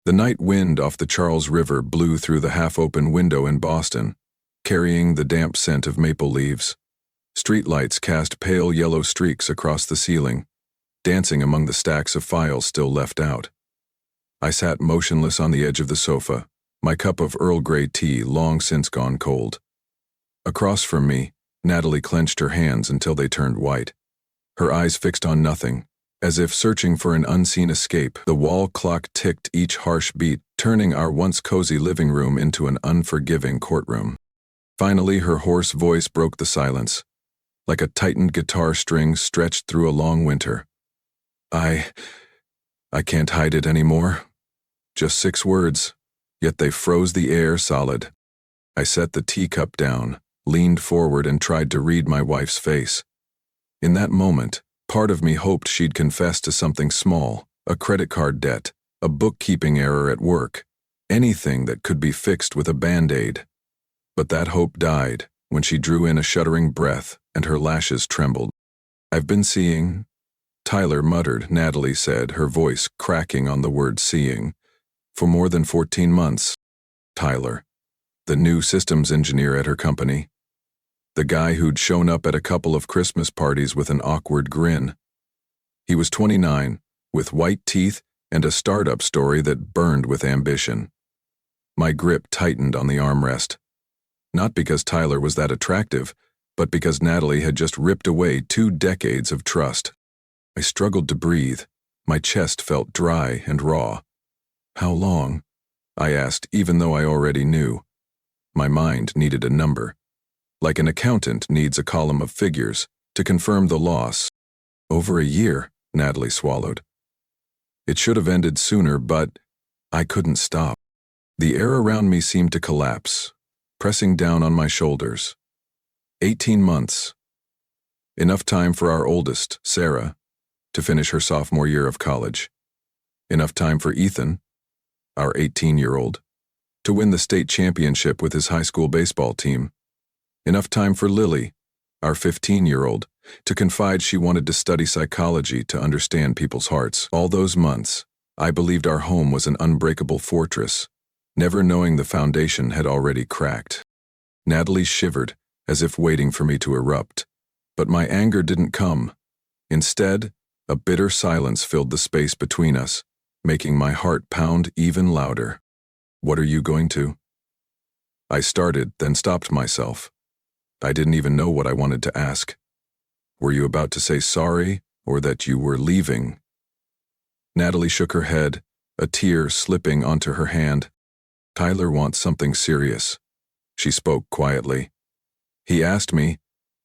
The night wind off the Charles River blew through the half-open window in Boston, carrying the damp scent of maple leaves. Streetlights cast pale yellow streaks across the ceiling, dancing among the stacks of files still left out. I sat motionless on the edge of the sofa, my cup of Earl Grey tea long since gone cold. Across from me, Natalie clenched her hands until they turned white. Her eyes fixed on nothing, as if searching for an unseen escape. The wall clock ticked each harsh beat, turning our once cozy living room into an unforgiving courtroom. Finally, her hoarse voice broke the silence, like a tightened guitar string stretched through a long winter. I can't hide it anymore. Just 6 words, yet they froze the air solid. I set the teacup down, leaned forward and tried to read my wife's face. In that moment, part of me hoped she'd confess to something small, a credit card debt, a bookkeeping error at work, anything that could be fixed with a Band-Aid. But that hope died when she drew in a shuddering breath and her lashes trembled. "I've been seeing," Tyler muttered, Natalie said, her voice cracking on the word seeing, "for more than 14 months. Tyler, the new systems engineer at her company. The guy who'd shown up at a couple of Christmas parties with an awkward grin. He was 29, with white teeth and a startup story that burned with ambition." My grip tightened on the armrest. Not because Tyler was that attractive, but because Natalie had just ripped away 2 decades of trust. I struggled to breathe. My chest felt dry and raw. "How long?" I asked, even though I already knew. My mind needed a number. Like an accountant needs a column of figures to confirm the loss. "Over a year," Natalie swallowed. It should have ended sooner, but I couldn't stop. The air around me seemed to collapse, pressing down on my shoulders. 18 months. Enough time for our oldest, Sarah, to finish her sophomore year of college. Enough time for Ethan, our 18-year-old, to win the state championship with his high school baseball team. Enough time for Lily, our 15-year-old, to confide she wanted to study psychology to understand people's hearts. All those months, I believed our home was an unbreakable fortress, never knowing the foundation had already cracked. Natalie shivered, as if waiting for me to erupt. But my anger didn't come. Instead, a bitter silence filled the space between us, making my heart pound even louder. "What are you going to?" I started, then stopped myself. I didn't even know what I wanted to ask. "Were you about to say sorry, or that you were leaving?" Natalie shook her head, a tear slipping onto her hand. "Tyler wants something serious," she spoke quietly. "He asked me,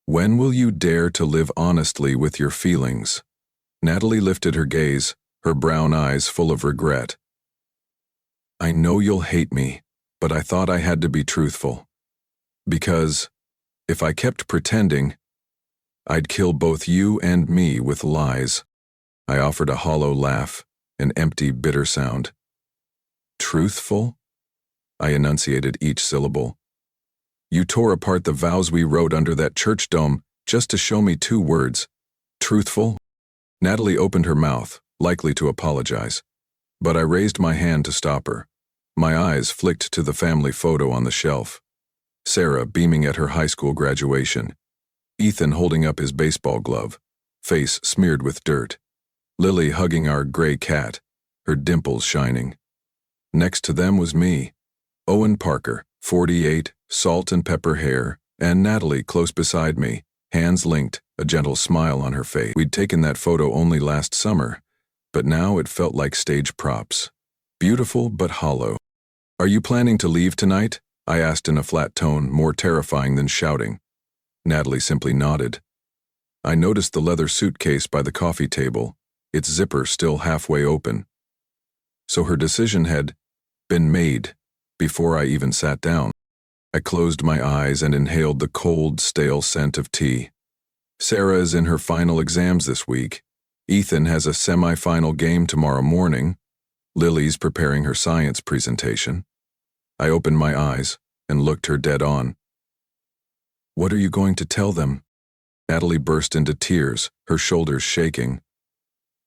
'When will you dare to live honestly with your feelings?'" Natalie lifted her gaze, her brown eyes full of regret. "I know you'll hate me, but I thought I had to be truthful. Because if I kept pretending, I'd kill both you and me with lies." I offered a hollow laugh, an empty, bitter sound. "Truthful?" I enunciated each syllable. "You tore apart the vows we wrote under that church dome just to show me 2 words. Truthful?" Natalie opened her mouth, likely to apologize, but I raised my hand to stop her. My eyes flicked to the family photo on the shelf. Sarah beaming at her high school graduation. Ethan holding up his baseball glove, face smeared with dirt. Lily hugging our gray cat, her dimples shining. Next to them was me, Owen Parker, 48, salt and pepper hair, and Natalie close beside me, hands linked, a gentle smile on her face. We'd taken that photo only last summer, but now it felt like stage props. Beautiful but hollow. "Are you planning to leave tonight?" I asked in a flat tone, more terrifying than shouting. Natalie simply nodded. I noticed the leather suitcase by the coffee table, its zipper still halfway open. So her decision had been made before I even sat down. I closed my eyes and inhaled the cold, stale scent of tea. Sarah is in her final exams this week. Ethan has a semi-final game tomorrow morning. Lily's preparing her science presentation. I opened my eyes and looked her dead on. "What are you going to tell them?" Natalie burst into tears, her shoulders shaking.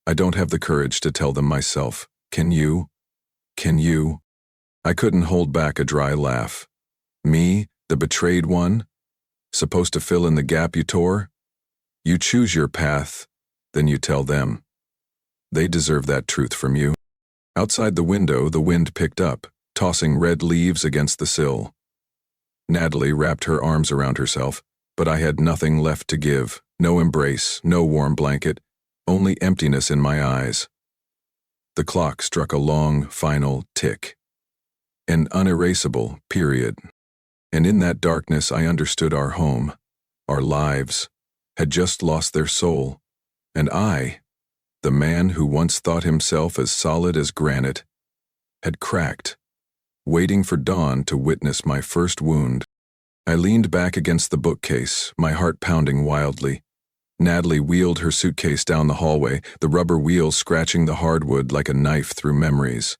"I don't have the courage to tell them myself. Can you?" Can you? I couldn't hold back a dry laugh. Me, the betrayed one? Supposed to fill in the gap you tore? You choose your path, then you tell them. They deserve that truth from you. Outside the window, the wind picked up, tossing red leaves against the sill. Natalie wrapped her arms around herself, but I had nothing left to give, no embrace, no warm blanket, only emptiness in my eyes. The clock struck a long, final tick. An unerasable period. And in that darkness I understood our home, our lives, had just lost their soul, and I, the man who once thought himself as solid as granite, had cracked, waiting for dawn to witness my first wound. I leaned back against the bookcase, my heart pounding wildly. Natalie wheeled her suitcase down the hallway, the rubber wheels scratching the hardwood like a knife through memories.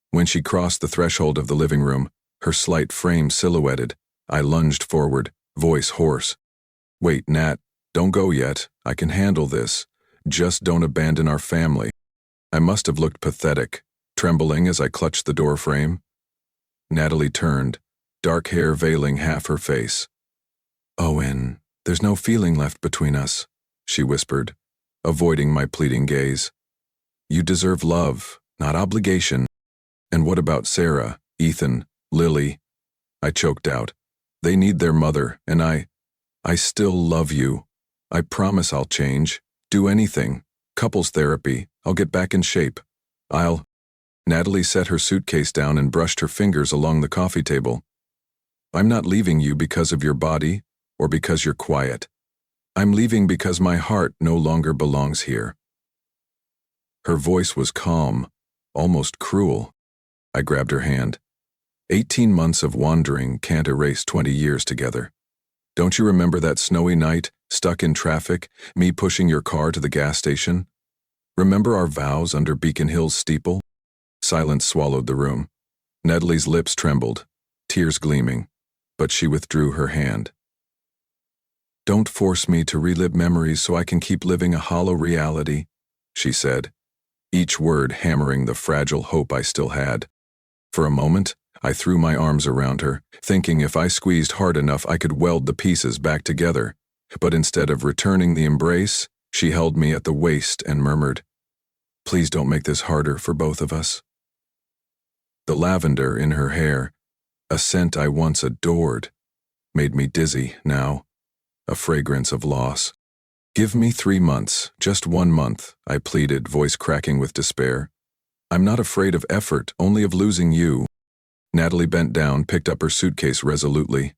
When she crossed the threshold of the living room, her slight frame silhouetted, I lunged forward, voice hoarse. Wait, Nat, don't go yet. I can handle this. Just don't abandon our family. I must have looked pathetic, trembling as I clutched the door frame. Natalie turned, dark hair veiling half her face. Owen, there's no feeling left between us, she whispered, avoiding my pleading gaze. You deserve love, not obligation. And what about Sarah, Ethan, Lily? I choked out. They need their mother, and I still love you. I promise I'll change, do anything. Couples therapy, I'll get back in shape. Natalie set her suitcase down and brushed her fingers along the coffee table. I'm not leaving you because of your body or because you're quiet. I'm leaving because my heart no longer belongs here. Her voice was calm, almost cruel. I grabbed her hand. 18 months of wandering can't erase 20 years together. Don't you remember that snowy night, stuck in traffic, me pushing your car to the gas station? Remember our vows under Beacon Hill's steeple? Silence swallowed the room. Natalie's lips trembled, tears gleaming, but she withdrew her hand. Don't force me to relive memories so I can keep living a hollow reality, she said, each word hammering the fragile hope I still had. For a moment, I threw my arms around her, thinking if I squeezed hard enough I could weld the pieces back together. But instead of returning the embrace, she held me at the waist and murmured, Please don't make this harder for both of us. The lavender in her hair, a scent I once adored, made me dizzy now, a fragrance of loss. Give me 3 months, just 1 month, I pleaded, voice cracking with despair. I'm not afraid of effort, only of losing you. Natalie bent down, picked up her suitcase resolutely.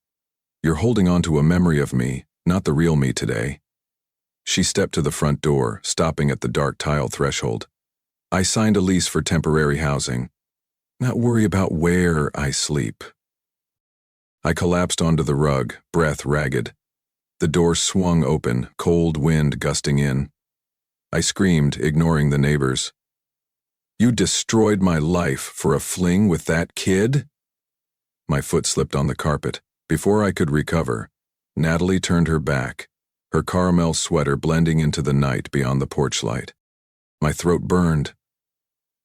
You're holding on to a memory of me, not the real me today. She stepped to the front door, stopping at the dark tile threshold. I signed a lease for temporary housing. Not worry about where I sleep. I collapsed onto the rug, breath ragged. The door swung open, cold wind gusting in. I screamed, ignoring the neighbors. You destroyed my life for a fling with that kid? My foot slipped on the carpet. Before I could recover, Natalie turned her back, her caramel sweater blending into the night beyond the porch light. My throat burned.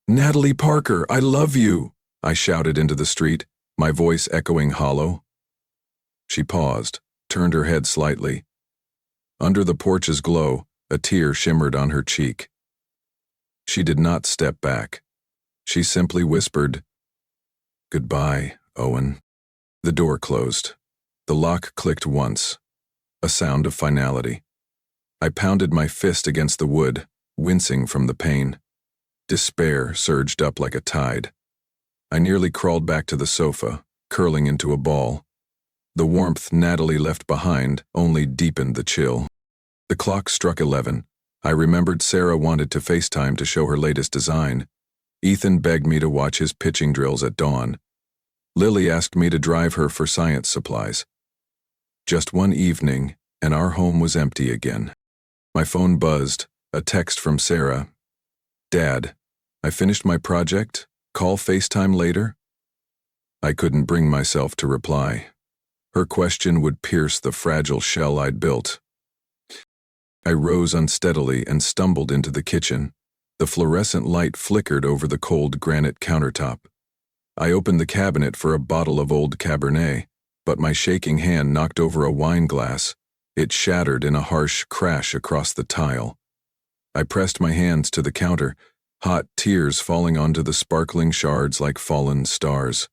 Natalie Parker, I love you, I shouted into the street, my voice echoing hollow. She paused, turned her head slightly. Under the porch's glow, a tear shimmered on her cheek. She did not step back. She simply whispered, Goodbye, Owen. The door closed. The lock clicked once, a sound of finality. I pounded my fist against the wood, wincing from the pain. Despair surged up like a tide. I nearly crawled back to the sofa, curling into a ball. The warmth Natalie left behind only deepened the chill. The clock struck 11. I remembered Sarah wanted to FaceTime to show her latest design. Ethan begged me to watch his pitching drills at dawn. Lily asked me to drive her for science supplies. Just one evening, and our home was empty again. My phone buzzed, a text from Sarah. Dad, I finished my project. Call FaceTime later? I couldn't bring myself to reply. Her question would pierce the fragile shell I'd built. I rose unsteadily and stumbled into the kitchen. The fluorescent light flickered over the cold granite countertop. I opened the cabinet for a bottle of old Cabernet, but my shaking hand knocked over a wine glass. It shattered in a harsh crash across the tile. I pressed my hands to the counter, hot tears falling onto the sparkling shards like fallen stars.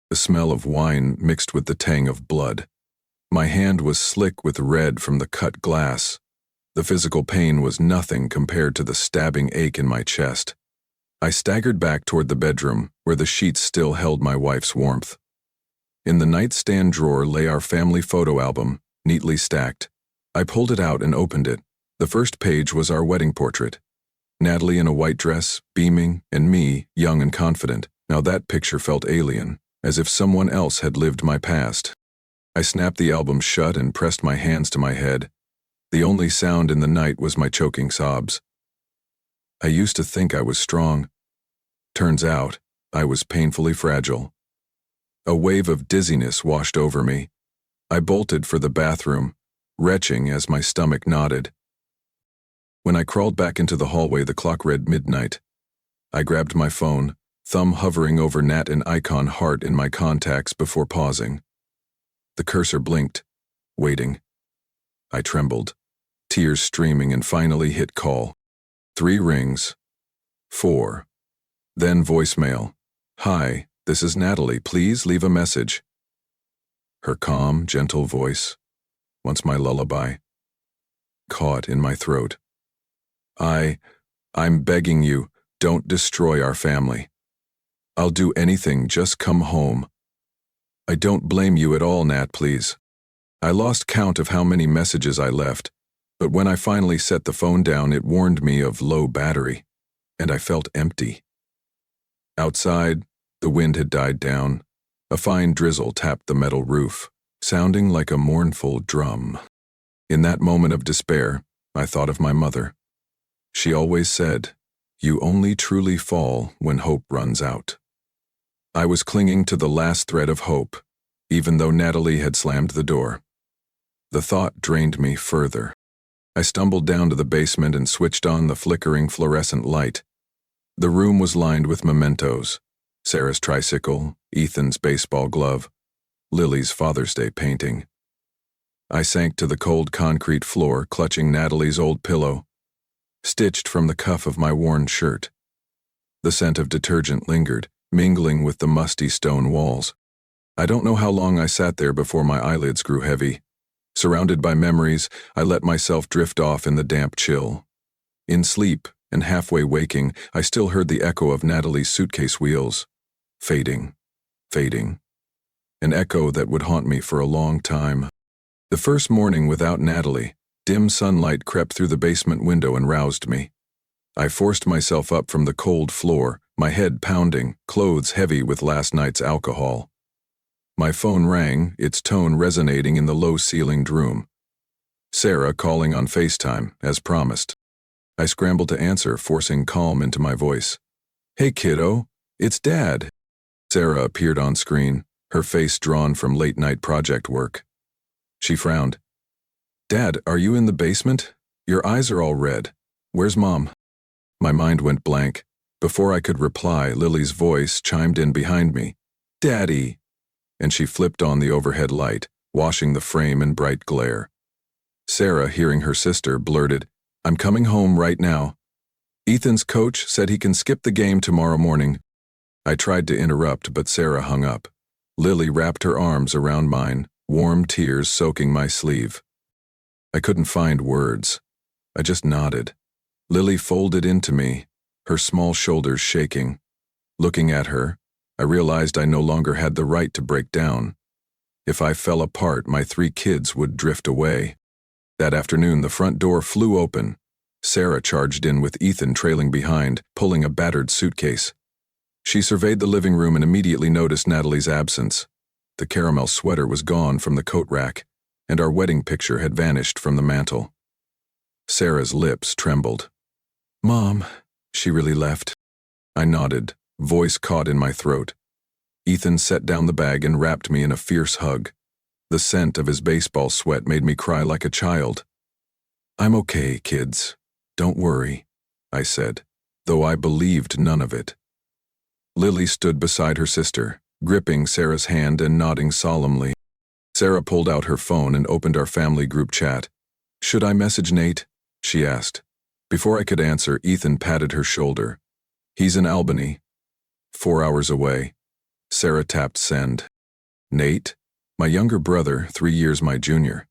The smell of wine mixed with the tang of blood. My hand was slick with red from the cut glass. The physical pain was nothing compared to the stabbing ache in my chest. I staggered back toward the bedroom, where the sheets still held my wife's warmth. In the nightstand drawer lay our family photo album, neatly stacked. I pulled it out and opened it. The first page was our wedding portrait. Natalie in a white dress, beaming, and me, young and confident. Now that picture felt alien, as if someone else had lived my past. I snapped the album shut and pressed my hands to my head. The only sound in the night was my choking sobs. I used to think I was strong. Turns out, I was painfully fragile. A wave of dizziness washed over me. I bolted for the bathroom, retching as my stomach knotted. When I crawled back into the hallway, the clock read midnight. I grabbed my phone, thumb hovering over Nat and icon heart in my contacts before pausing. The cursor blinked, waiting. I trembled, tears streaming, and finally hit call. 3 rings. 4. Then voicemail. "Hi, this is Natalie. Please leave a message." Her calm, gentle voice, once my lullaby, caught in my throat. I'm begging you, don't destroy our family. I'll do anything, just come home. I don't blame you at all, Nat, please. I lost count of how many messages I left, but when I finally set the phone down, it warned me of low battery, and I felt empty. Outside, the wind had died down. A fine drizzle tapped the metal roof, sounding like a mournful drum. In that moment of despair, I thought of my mother. She always said, "You only truly fall when hope runs out." I was clinging to the last thread of hope, even though Natalie had slammed the door. The thought drained me further. I stumbled down to the basement and switched on the flickering fluorescent light. The room was lined with mementos: Sarah's tricycle, Ethan's baseball glove, Lily's Father's Day painting. I sank to the cold concrete floor, clutching Natalie's old pillow, stitched from the cuff of my worn shirt. The scent of detergent lingered, mingling with the musty stone walls. I don't know how long I sat there before my eyelids grew heavy. Surrounded by memories, I let myself drift off in the damp chill. In sleep, and halfway waking, I still heard the echo of Natalie's suitcase wheels. Fading, fading. An echo that would haunt me for a long time. The first morning without Natalie, dim sunlight crept through the basement window and roused me. I forced myself up from the cold floor, my head pounding, clothes heavy with last night's alcohol. My phone rang, its tone resonating in the low-ceilinged room. Sarah calling on FaceTime, as promised. I scrambled to answer, forcing calm into my voice. "Hey, kiddo, it's Dad." Sarah appeared on screen, her face drawn from late-night project work. She frowned. "Dad, are you in the basement? Your eyes are all red. Where's Mom?" My mind went blank. Before I could reply, Lily's voice chimed in behind me. "Daddy!" And she flipped on the overhead light, washing the frame in bright glare. Sarah, hearing her sister, blurted, "I'm coming home right now. Ethan's coach said he can skip the game tomorrow morning." I tried to interrupt, but Sarah hung up. Lily wrapped her arms around mine, warm tears soaking my sleeve. I couldn't find words. I just nodded. Lily folded into me, her small shoulders shaking. Looking at her, I realized I no longer had the right to break down. If I fell apart, my 3 kids would drift away. That afternoon, the front door flew open. Sarah charged in with Ethan trailing behind, pulling a battered suitcase. She surveyed the living room and immediately noticed Natalie's absence. The caramel sweater was gone from the coat rack, and our wedding picture had vanished from the mantel. Sarah's lips trembled. "Mom, she really left." I nodded, voice caught in my throat. Ethan set down the bag and wrapped me in a fierce hug. The scent of his baseball sweat made me cry like a child. "I'm okay, kids. Don't worry," I said, though I believed none of it. Lily stood beside her sister, gripping Sarah's hand and nodding solemnly. Sarah pulled out her phone and opened our family group chat. "Should I message Nate?" she asked. Before I could answer, Ethan patted her shoulder. "He's in Albany, 4 hours away." Sarah tapped send. Nate, my younger brother, 3 years my junior,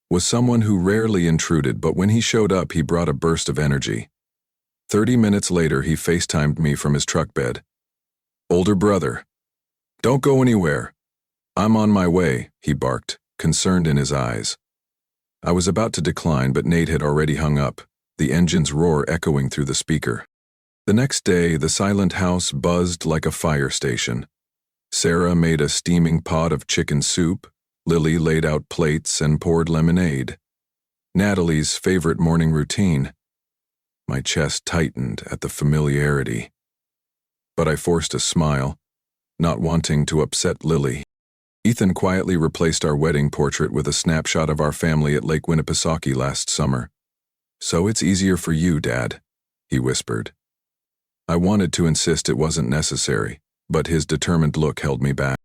was someone who rarely intruded, but when he showed up, he brought a burst of energy. 30 minutes later, he FaceTimed me from his truck bed. "Older brother, don't go anywhere. I'm on my way," he barked, concerned in his eyes. I was about to decline, but Nate had already hung up, the engine's roar echoing through the speaker. The next day, the silent house buzzed like a fire station. Sarah made a steaming pot of chicken soup, Lily laid out plates and poured lemonade. Natalie's favorite morning routine. My chest tightened at the familiarity. But I forced a smile, not wanting to upset Lily. Ethan quietly replaced our wedding portrait with a snapshot of our family at Lake Winnipesaukee last summer. "So it's easier for you, Dad," he whispered. I wanted to insist it wasn't necessary, but his determined look held me back.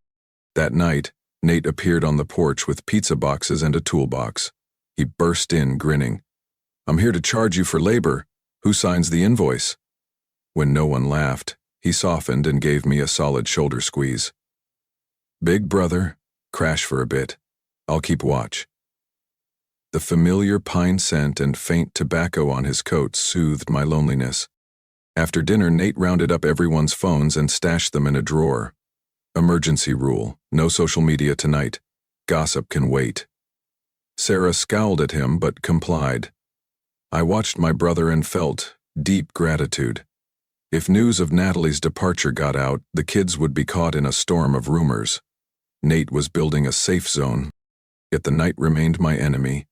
That night, Nate appeared on the porch with pizza boxes and a toolbox. He burst in, grinning. "I'm here to charge you for labor. Who signs the invoice?" When no one laughed, he softened and gave me a solid shoulder squeeze. "Big brother, crash for a bit. I'll keep watch." The familiar pine scent and faint tobacco on his coat soothed my loneliness. After dinner, Nate rounded up everyone's phones and stashed them in a drawer. "Emergency rule, no social media tonight. Gossip can wait." Sarah scowled at him but complied. I watched my brother and felt deep gratitude. If news of Natalie's departure got out, the kids would be caught in a storm of rumors. Nate was building a safe zone, yet the night remained my enemy.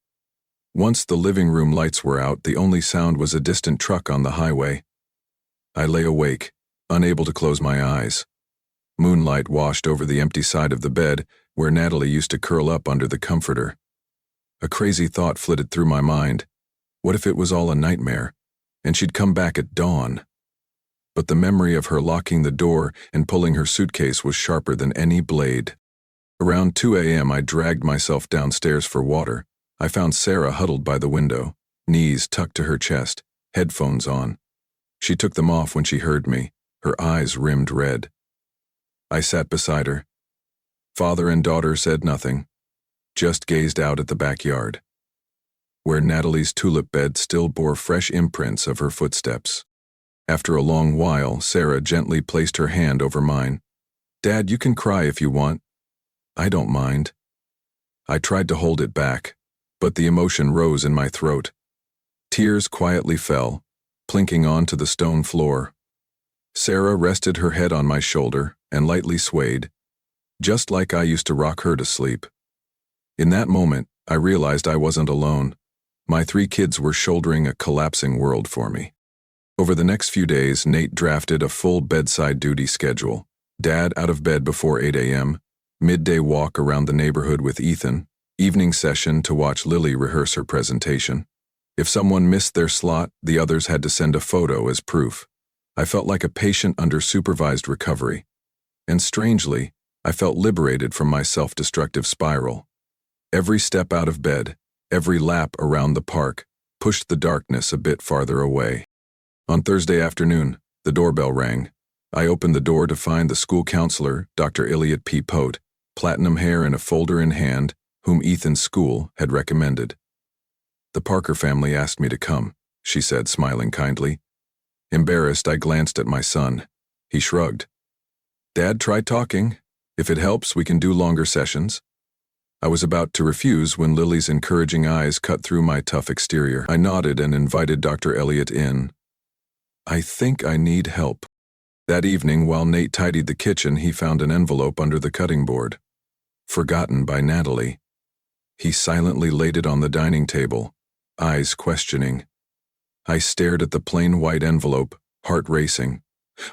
Once the living room lights were out, the only sound was a distant truck on the highway. I lay awake, unable to close my eyes. Moonlight washed over the empty side of the bed where Natalie used to curl up under the comforter. A crazy thought flitted through my mind. What if it was all a nightmare, and she'd come back at dawn? But the memory of her locking the door and pulling her suitcase was sharper than any blade. Around 2 a.m. I dragged myself downstairs for water. I found Sarah huddled by the window, knees tucked to her chest, headphones on. She took them off when she heard me, her eyes rimmed red. I sat beside her. Father and daughter said nothing, just gazed out at the backyard, where Natalie's tulip bed still bore fresh imprints of her footsteps. After a long while, Sarah gently placed her hand over mine. "Dad, you can cry if you want. I don't mind." I tried to hold it back, but the emotion rose in my throat. Tears quietly fell, plinking onto the stone floor. Sarah rested her head on my shoulder and lightly swayed, just like I used to rock her to sleep. In that moment, I realized I wasn't alone. My 3 kids were shouldering a collapsing world for me. Over the next few days, Nate drafted a full bedside duty schedule. Dad out of bed before 8 a.m., midday walk around the neighborhood with Ethan, evening session to watch Lily rehearse her presentation. If someone missed their slot, the others had to send a photo as proof. I felt like a patient under supervised recovery. And strangely, I felt liberated from my self-destructive spiral. Every step out of bed, every lap around the park, pushed the darkness a bit farther away. On Thursday afternoon, the doorbell rang. I opened the door to find the school counselor, Dr. Elliot P. Pote, platinum hair and a folder in hand, whom Ethan's school had recommended. "The Parker family asked me to come," she said, smiling kindly. Embarrassed, I glanced at my son. He shrugged. "Dad, try talking. If it helps, we can do longer sessions." I was about to refuse when Lily's encouraging eyes cut through my tough exterior. I nodded and invited Dr. Elliot in. "I think I need help." That evening, while Nate tidied the kitchen, he found an envelope under the cutting board. Forgotten by Natalie. He silently laid it on the dining table, eyes questioning. I stared at the plain white envelope, heart racing.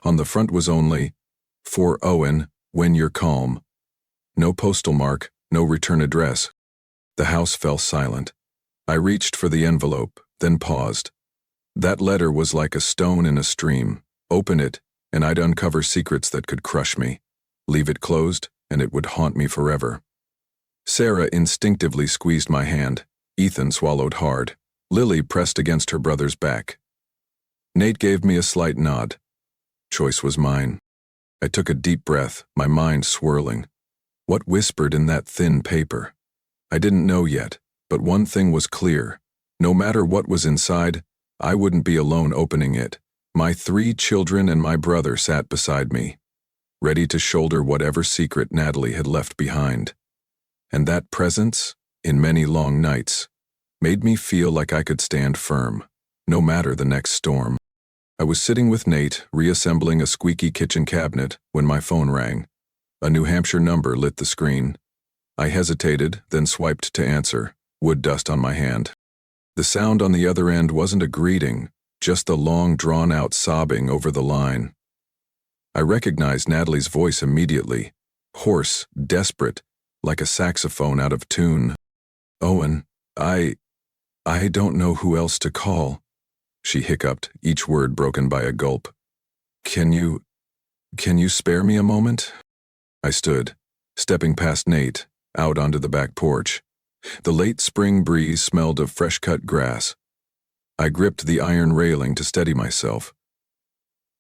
On the front was only, "For Owen, when you're calm." No postal mark, no return address. The house fell silent. I reached for the envelope, then paused. That letter was like a stone in a stream. Open it, and I'd uncover secrets that could crush me. Leave it closed, and it would haunt me forever. Sarah instinctively squeezed my hand. Ethan swallowed hard. Lily pressed against her brother's back. Nate gave me a slight nod. Choice was mine. I took a deep breath, my mind swirling. What whispered in that thin paper? I didn't know yet, but one thing was clear. No matter what was inside, I wouldn't be alone opening it. My 3 children and my brother sat beside me, ready to shoulder whatever secret Natalie had left behind. And that presence, in many long nights, made me feel like I could stand firm, no matter the next storm. I was sitting with Nate, reassembling a squeaky kitchen cabinet, when my phone rang. A New Hampshire number lit the screen. I hesitated, then swiped to answer, wood dust on my hand. The sound on the other end wasn't a greeting, just the long, drawn-out sobbing over the line. I recognized Natalie's voice immediately, hoarse, desperate, like a saxophone out of tune. "Owen, I don't know who else to call," she hiccuped, each word broken by a gulp. Can you spare me a moment?" I stood, stepping past Nate, out onto the back porch. The late spring breeze smelled of fresh-cut grass. I gripped the iron railing to steady myself.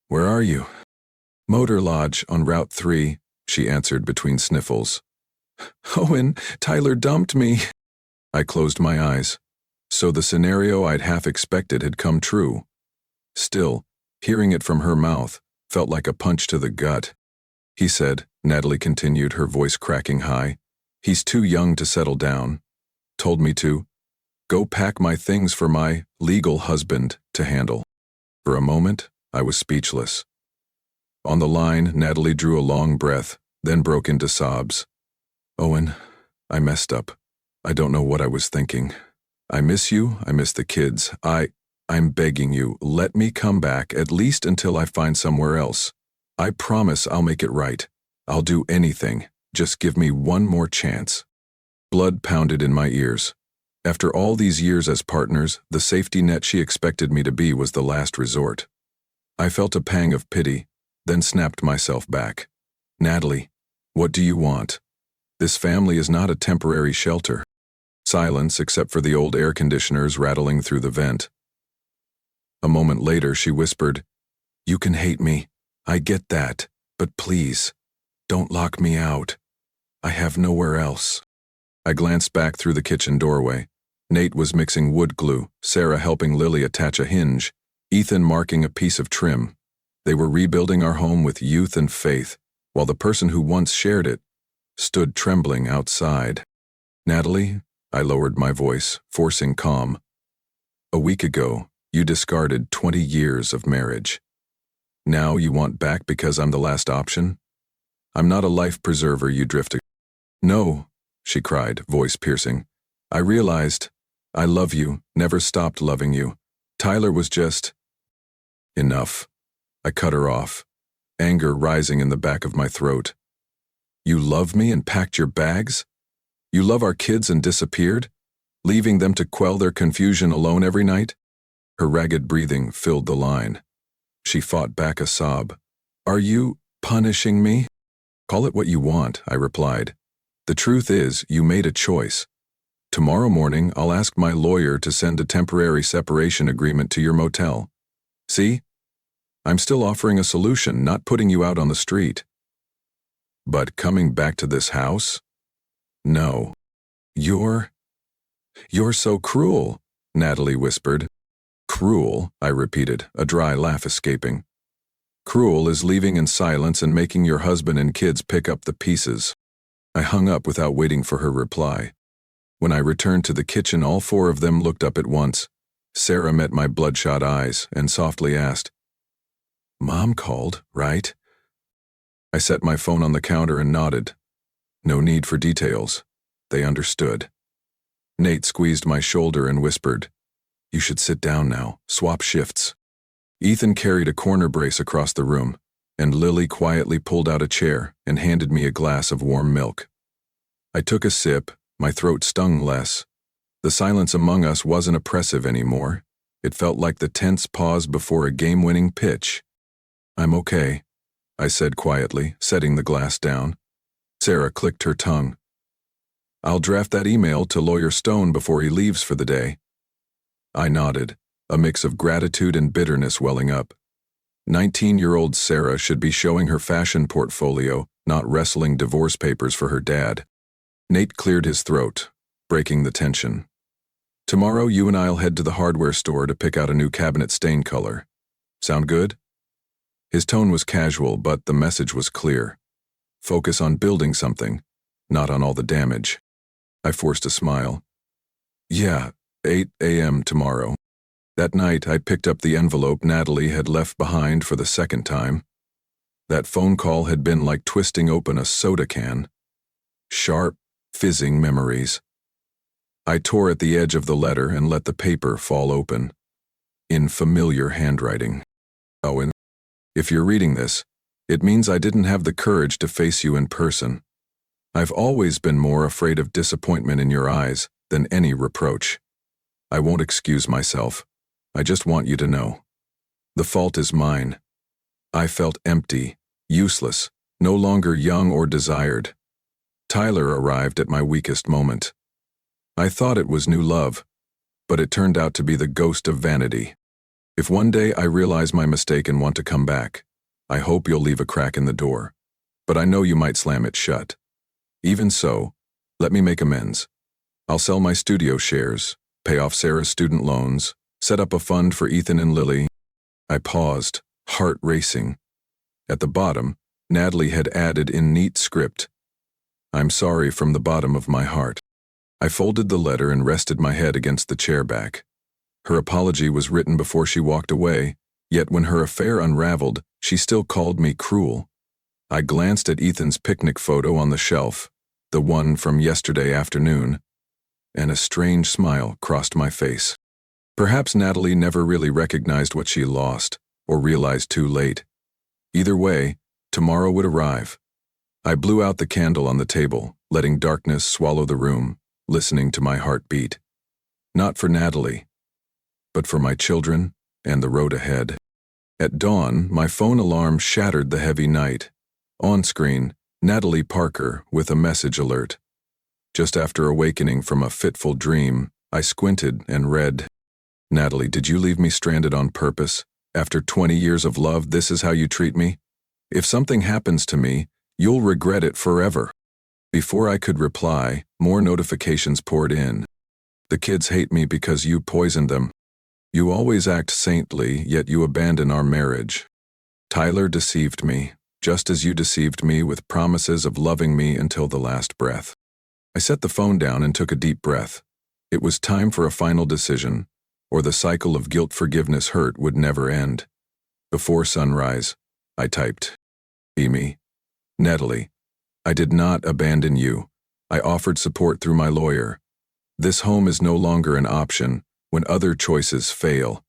"Where are you?" "Motor Lodge on Route 3, she answered between sniffles. "Owen, Tyler dumped me." I closed my eyes. So the scenario I'd half expected had come true. Still, hearing it from her mouth felt like a punch to the gut. "He said," Natalie continued, her voice cracking high, "he's too young to settle down. Told me to go pack my things for my legal husband to handle." For a moment, I was speechless. On the line, Natalie drew a long breath, then broke into sobs. "Owen, I messed up. I don't know what I was thinking. I miss you, I miss the kids. I'm begging you, let me come back at least until I find somewhere else. I promise I'll make it right. I'll do anything. Just give me one more chance." Blood pounded in my ears. After all these years as partners, the safety net she expected me to be was the last resort. I felt a pang of pity, then snapped myself back. "Natalie, what do you want? This family is not a temporary shelter." Silence except for the old air conditioners rattling through the vent. A moment later she whispered, "You can hate me, I get that, but please, don't lock me out. I have nowhere else." I glanced back through the kitchen doorway. Nate was mixing wood glue, Sarah helping Lily attach a hinge, Ethan marking a piece of trim. They were rebuilding our home with youth and faith, while the person who once shared it stood trembling outside. "Natalie," I lowered my voice, forcing calm. "A week ago, you discarded 20 years of marriage. Now you want back because I'm the last option? I'm not a life preserver you drift. No," she cried, voice piercing. "I realized I love you, never stopped loving you. Tyler was just..." Enough. I cut her off, anger rising in the back of my throat. "You love me and packed your bags? You love our kids and disappeared, leaving them to quell their confusion alone every night?" Her ragged breathing filled the line. She fought back a sob. "Are you punishing me?" "Call it what you want," I replied. "The truth is, you made a choice. Tomorrow morning, I'll ask my lawyer to send a temporary separation agreement to your motel. See? I'm still offering a solution, not putting you out on the street. But coming back to this house? No. You're so cruel," Natalie whispered. "Cruel," I repeated, a dry laugh escaping. "Cruel is leaving in silence and making your husband and kids pick up the pieces." I hung up without waiting for her reply. When I returned to the kitchen, all 4 of them looked up at once. Sarah met my bloodshot eyes and softly asked, "Mom called, right?" I set my phone on the counter and nodded. No need for details. They understood. Nate squeezed my shoulder and whispered, "You should sit down now, swap shifts." Ethan carried a corner brace across the room, and Lily quietly pulled out a chair and handed me a glass of warm milk. I took a sip, my throat stung less. The silence among us wasn't oppressive anymore. It felt like the tense pause before a game-winning pitch. "I'm okay," I said quietly, setting the glass down. Sarah clicked her tongue. I'll draft that email to Lawyer Stone before he leaves for the day. I nodded, a mix of gratitude and bitterness welling up. 19-year-old Sarah should be showing her fashion portfolio, not wrestling divorce papers for her dad. Nate cleared his throat, breaking the tension. Tomorrow you and I'll head to the hardware store to pick out a new cabinet stain color. Sound good? His tone was casual, but the message was clear. Focus on building something, not on all the damage. I forced a smile. Yeah, 8 a.m. tomorrow. That night, I picked up the envelope Natalie had left behind for the second time. That phone call had been like twisting open a soda can. Sharp, fizzing memories. I tore at the edge of the letter and let the paper fall open. In familiar handwriting. Owen, if you're reading this, it means I didn't have the courage to face you in person. I've always been more afraid of disappointment in your eyes than any reproach. I won't excuse myself. I just want you to know. The fault is mine. I felt empty, useless, no longer young or desired. Tyler arrived at my weakest moment. I thought it was new love, but it turned out to be the ghost of vanity. If one day I realize my mistake and want to come back, I hope you'll leave a crack in the door. But I know you might slam it shut. Even so, let me make amends. I'll sell my studio shares, pay off Sarah's student loans, set up a fund for Ethan and Lily. I paused, heart racing. At the bottom, Natalie had added in neat script, I'm sorry from the bottom of my heart. I folded the letter and rested my head against the chair back. Her apology was written before she walked away, yet when her affair unraveled, she still called me cruel. I glanced at Ethan's picnic photo on the shelf, the one from yesterday afternoon, and a strange smile crossed my face. Perhaps Natalie never really recognized what she lost, or realized too late. Either way, tomorrow would arrive. I blew out the candle on the table, letting darkness swallow the room, listening to my heart beat. Not for Natalie, but for my children and the road ahead. At dawn, my phone alarm shattered the heavy night. On screen, Natalie Parker with a message alert. Just after awakening from a fitful dream, I squinted and read, Natalie, did you leave me stranded on purpose? After 20 years of love, this is how you treat me? If something happens to me, you'll regret it forever. Before I could reply, more notifications poured in. The kids hate me because you poisoned them. You always act saintly, yet you abandon our marriage. Tyler deceived me, just as you deceived me with promises of loving me until the last breath. I set the phone down and took a deep breath. It was time for a final decision, or the cycle of guilt-forgiveness hurt would never end. Before sunrise, I typed, Amy, Natalie, I did not abandon you. I offered support through my lawyer. This home is no longer an option when other choices fail.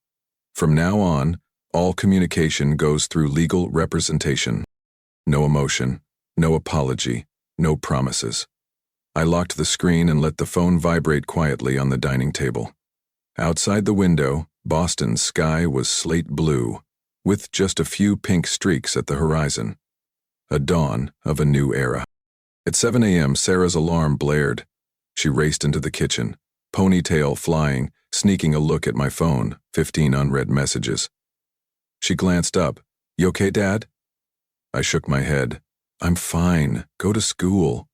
From now on, all communication goes through legal representation. No emotion, no apology, no promises. I locked the screen and let the phone vibrate quietly on the dining table. Outside the window, Boston's sky was slate blue, with just a few pink streaks at the horizon. A dawn of a new era. At 7 a.m., Sarah's alarm blared. She raced into the kitchen, ponytail flying, sneaking a look at my phone, 15 unread messages. She glanced up. You okay, Dad? I shook my head. I'm fine. Go to school.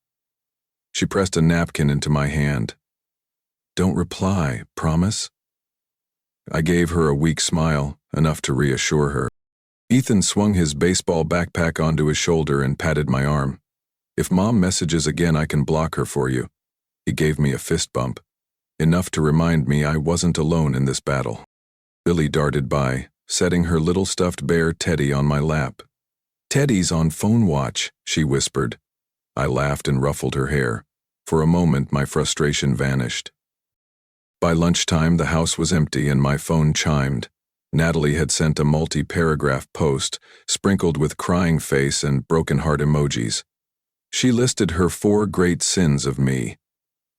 She pressed a napkin into my hand. Don't reply, promise? I gave her a weak smile, enough to reassure her. Ethan swung his baseball backpack onto his shoulder and patted my arm. If Mom messages again, I can block her for you. He gave me a fist bump, enough to remind me I wasn't alone in this battle. Billy darted by, setting her little stuffed bear Teddy on my lap. Teddy's on phone watch, she whispered. I laughed and ruffled her hair. For a moment, my frustration vanished. By lunchtime, the house was empty and my phone chimed. Natalie had sent a multi-paragraph post, sprinkled with crying face and broken heart emojis. She listed her 4 great sins of me.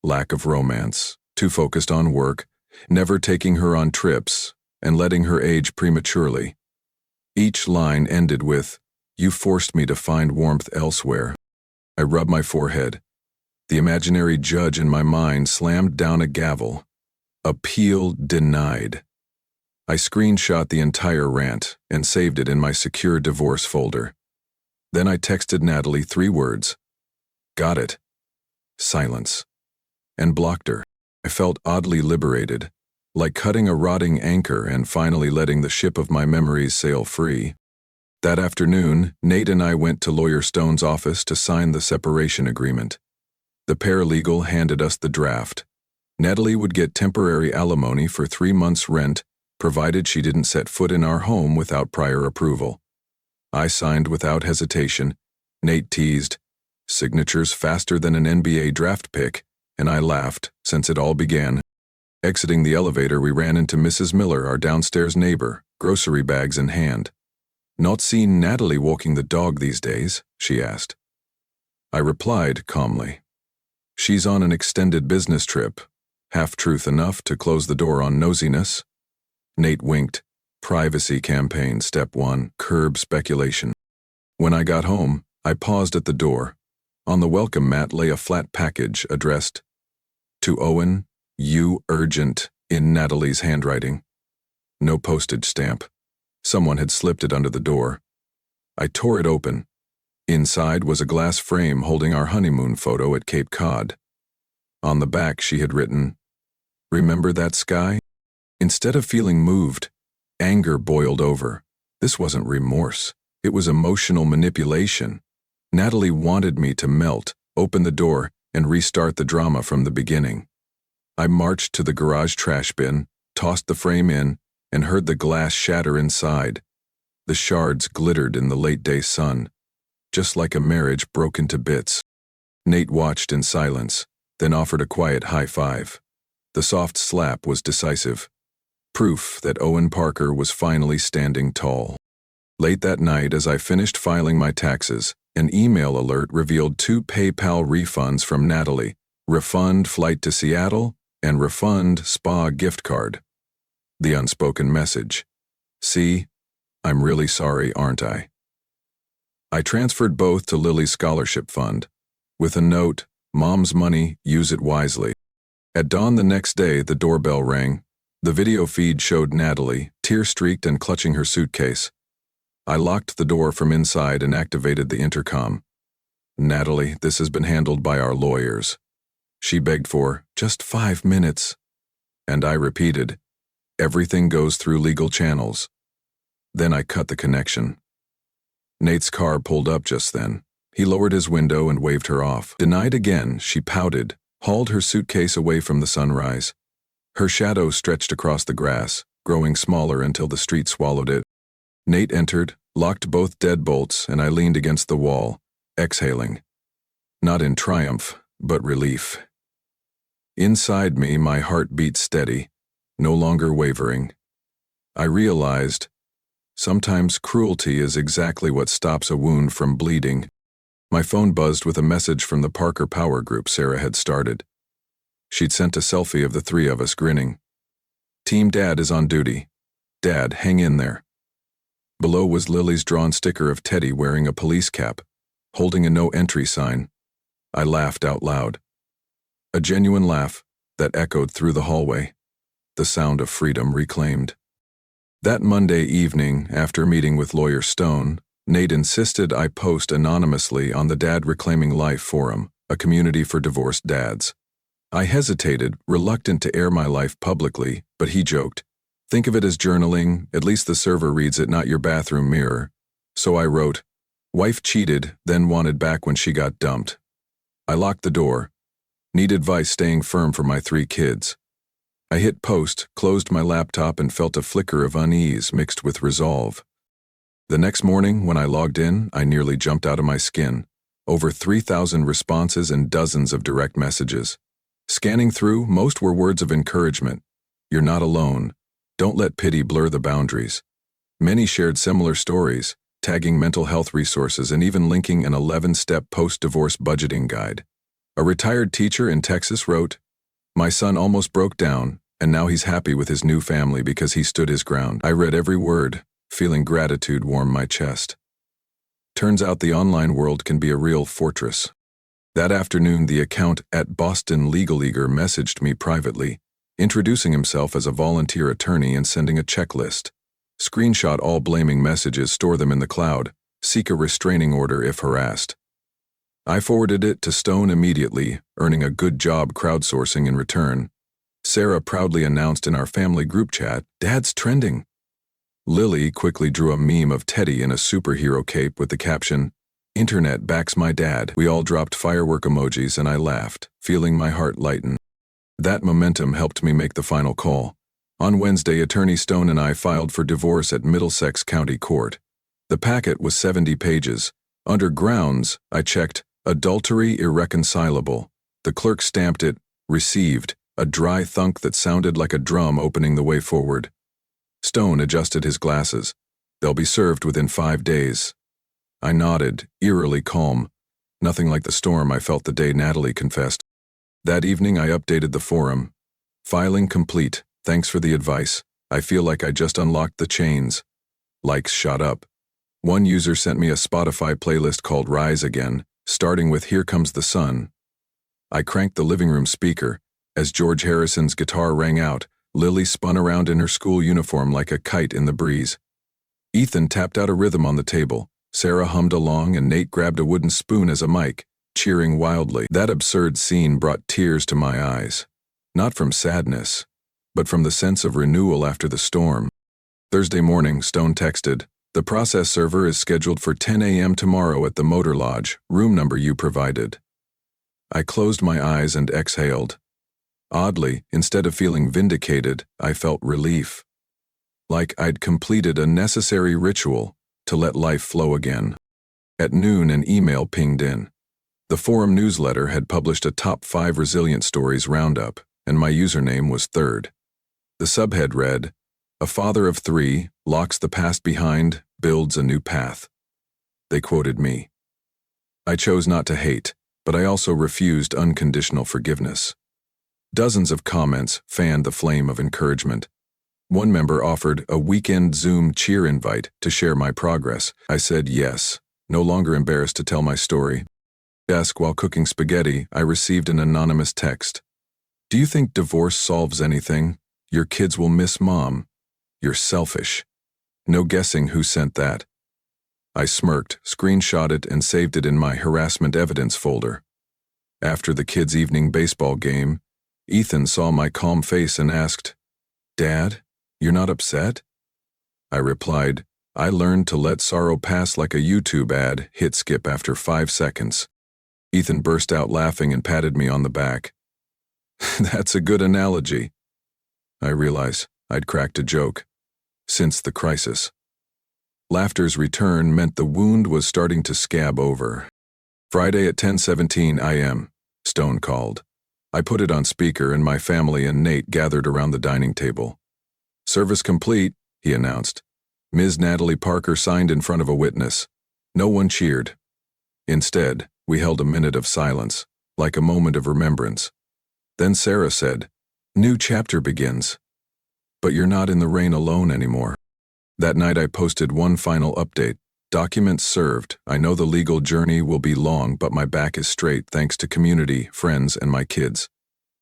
Lack of romance, too focused on work, never taking her on trips, and letting her age prematurely. Each line ended with, You forced me to find warmth elsewhere. I rubbed my forehead. The imaginary judge in my mind slammed down a gavel. Appeal denied. I screenshot the entire rant and saved it in my secure divorce folder. Then I texted Natalie 3 words. Got it. Silence. And blocked her. I felt oddly liberated, like cutting a rotting anchor and finally letting the ship of my memories sail free. That afternoon, Nate and I went to Lawyer Stone's office to sign the separation agreement. The paralegal handed us the draft. Natalie would get temporary alimony for 3 months' rent, provided she didn't set foot in our home without prior approval. I signed without hesitation. Nate teased, signatures faster than an NBA draft pick, and I laughed, since it all began. Exiting the elevator, we ran into Mrs. Miller, our downstairs neighbor, grocery bags in hand. Not seen Natalie walking the dog these days, she asked. I replied calmly. She's on an extended business trip, half-truth enough to close the door on nosiness. Nate winked. Privacy campaign, step 1, curb speculation. When I got home, I paused at the door. On the welcome mat lay a flat package addressed to Owen, you urgent, in Natalie's handwriting. No postage stamp. Someone had slipped it under the door. I tore it open. Inside was a glass frame holding our honeymoon photo at Cape Cod. On the back she had written, "Remember that sky?" Instead of feeling moved, anger boiled over. This wasn't remorse. It was emotional manipulation. Natalie wanted me to melt, open the door, and restart the drama from the beginning. I marched to the garage trash bin, tossed the frame in, and heard the glass shatter inside. The shards glittered in the late-day sun, just like a marriage broken to bits. Nate watched in silence, then offered a quiet high five. The soft slap was decisive. Proof that Owen Parker was finally standing tall. Late that night, as I finished filing my taxes, an email alert revealed 2 PayPal refunds from Natalie, refund flight to Seattle and refund spa gift card. The unspoken message. See, I'm really sorry, aren't I? I transferred both to Lily's scholarship fund. With a note, Mom's money, use it wisely. At dawn the next day, the doorbell rang. The video feed showed Natalie, tear-streaked and clutching her suitcase. I locked the door from inside and activated the intercom. Natalie, this has been handled by our lawyers. She begged for just 5 minutes. And I repeated, everything goes through legal channels. Then I cut the connection. Nate's car pulled up just then. He lowered his window and waved her off. Denied again, she pouted, hauled her suitcase away from the sunrise. Her shadow stretched across the grass, growing smaller until the street swallowed it. Nate entered, locked both deadbolts, and I leaned against the wall, exhaling. Not in triumph, but relief. Inside me, my heart beat steady, no longer wavering. I realized, sometimes cruelty is exactly what stops a wound from bleeding. My phone buzzed with a message from the Parker Power Group Sarah had started. She'd sent a selfie of the 3 of us grinning. Team Dad is on duty. Dad, hang in there. Below was Lily's drawn sticker of Teddy wearing a police cap, holding a no entry sign. I laughed out loud. A genuine laugh that echoed through the hallway, the sound of freedom reclaimed. That Monday evening, after meeting with Lawyer Stone, Nate insisted I post anonymously on the Dad Reclaiming Life forum, a community for divorced dads. I hesitated, reluctant to air my life publicly, but he joked, think of it as journaling, at least the server reads it, not your bathroom mirror. So I wrote, wife cheated, then wanted back when she got dumped. I locked the door. Need advice staying firm for my 3 kids. I hit post, closed my laptop, and felt a flicker of unease mixed with resolve. The next morning, when I logged in, I nearly jumped out of my skin. Over 3,000 responses and dozens of direct messages. Scanning through, most were words of encouragement. You're not alone. Don't let pity blur the boundaries. Many shared similar stories, tagging mental health resources and even linking an 11-step post-divorce budgeting guide. A retired teacher in Texas wrote, my son almost broke down, and now he's happy with his new family because he stood his ground. I read every word, feeling gratitude warm my chest. Turns out the online world can be a real fortress. That afternoon, the account at Boston Legal Eager messaged me privately, introducing himself as a volunteer attorney and sending a checklist. Screenshot all blaming messages, store them in the cloud, seek a restraining order if harassed. I forwarded it to Stone immediately, earning a good job crowdsourcing in return. Sarah proudly announced in our family group chat, "Dad's trending." Lily quickly drew a meme of Teddy in a superhero cape with the caption, "Internet backs my dad." We all dropped firework emojis and I laughed, feeling my heart lighten. That momentum helped me make the final call. On Wednesday, Attorney Stone and I filed for divorce at Middlesex County Court. The packet was 70 pages. Under grounds, I checked, "Adultery irreconcilable." The clerk stamped it, "Received," a dry thunk that sounded like a drum opening the way forward. Stone adjusted his glasses. "They'll be served within 5 days. I nodded, eerily calm. Nothing like the storm I felt the day Natalie confessed. That evening I updated the forum. "Filing complete. Thanks for the advice. I feel like I just unlocked the chains." Likes shot up. One user sent me a Spotify playlist called Rise Again, starting with "Here Comes the Sun." I cranked the living room speaker. As George Harrison's guitar rang out, Lily spun around in her school uniform like a kite in the breeze. Ethan tapped out a rhythm on the table. Sarah hummed along and Nate grabbed a wooden spoon as a mic, cheering wildly. That absurd scene brought tears to my eyes. Not from sadness, but from the sense of renewal after the storm. Thursday morning, Stone texted, "The process server is scheduled for 10 a.m. tomorrow at the Motor Lodge, room number you provided." I closed my eyes and exhaled. Oddly, instead of feeling vindicated, I felt relief. Like I'd completed a necessary ritual to let life flow again. At noon, an email pinged in. The forum newsletter had published a top 5 resilient stories roundup, and my username was third. The subhead read, "A father of 3 locks the past behind, builds a new path." They quoted me. I chose not to hate, but I also refused unconditional forgiveness. Dozens of comments fanned the flame of encouragement. One member offered a weekend Zoom cheer invite to share my progress. I said yes, no longer embarrassed to tell my story. While cooking spaghetti, I received an anonymous text. "Do you think divorce solves anything? Your kids will miss mom. You're selfish." No guessing who sent that. I smirked, screenshotted, and saved it in my harassment evidence folder. After the kids' evening baseball game, Ethan saw my calm face and asked, "Dad, you're not upset?" I replied, "I learned to let sorrow pass like a YouTube ad, hit skip after 5 seconds." Ethan burst out laughing and patted me on the back. "That's a good analogy." I realized I'd cracked a joke. Since the crisis. Laughter's return meant the wound was starting to scab over. Friday at 10:17 a.m., Stone called. I put it on speaker and my family and Nate gathered around the dining table. "Service complete," he announced. Ms. Natalie Parker signed in front of a witness. No one cheered. Instead, we held a minute of silence, like a moment of remembrance. Then Sarah said, "New chapter begins. But you're not in the rain alone anymore." That night I posted one final update. "Documents served. I know the legal journey will be long, but my back is straight thanks to community, friends, and my kids."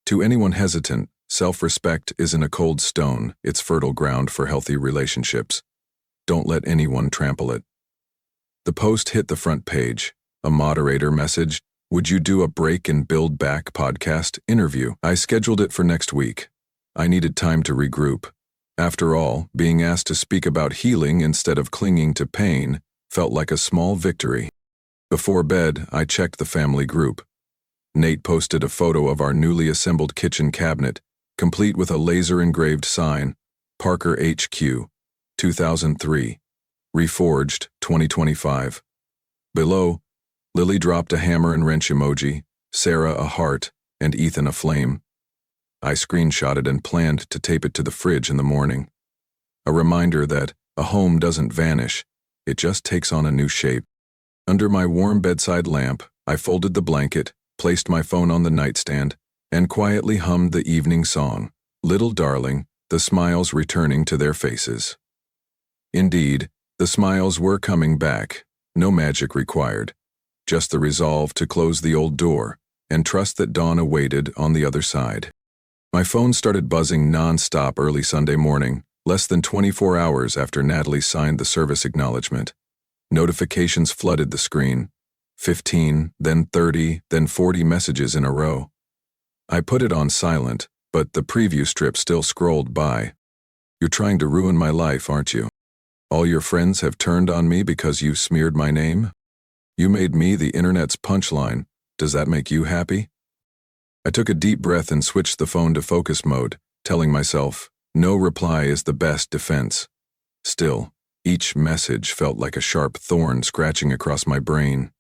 To anyone hesitant, self-respect isn't a cold stone, it's fertile ground for healthy relationships. Don't let anyone trample it. The post hit the front page. A moderator messaged, "Would you do a Break and Build Back podcast interview?" I scheduled it for next week. I needed time to regroup. After all, being asked to speak about healing instead of clinging to pain felt like a small victory. Before bed, I checked the family group. Nate posted a photo of our newly assembled kitchen cabinet, complete with a laser-engraved sign, "Parker HQ, 2003, Reforged, 2025. Below, Lily dropped a hammer and wrench emoji, Sarah a heart, and Ethan a flame. I screenshotted and planned to tape it to the fridge in the morning. A reminder that a home doesn't vanish, it just takes on a new shape. Under my warm bedside lamp, I folded the blanket, placed my phone on the nightstand, and quietly hummed the evening song, "Little Darling," the smiles returning to their faces. Indeed, the smiles were coming back, No magic required, just the resolve to close the old door and trust that dawn awaited on the other side. My phone started buzzing non-stop early Sunday morning, less than 24 hours after Natalie signed the service acknowledgement. Notifications flooded the screen. 15, then 30, then 40 messages in a row. I put it on silent, but the preview strip still scrolled by. You're trying to ruin my life, aren't you? All your friends have turned on me because you smeared my name? You made me the internet's punchline. Does that make you happy? I took a deep breath and switched the phone to focus mode, telling myself, no reply is the best defense. Still, each message felt like a sharp thorn scratching across my brain.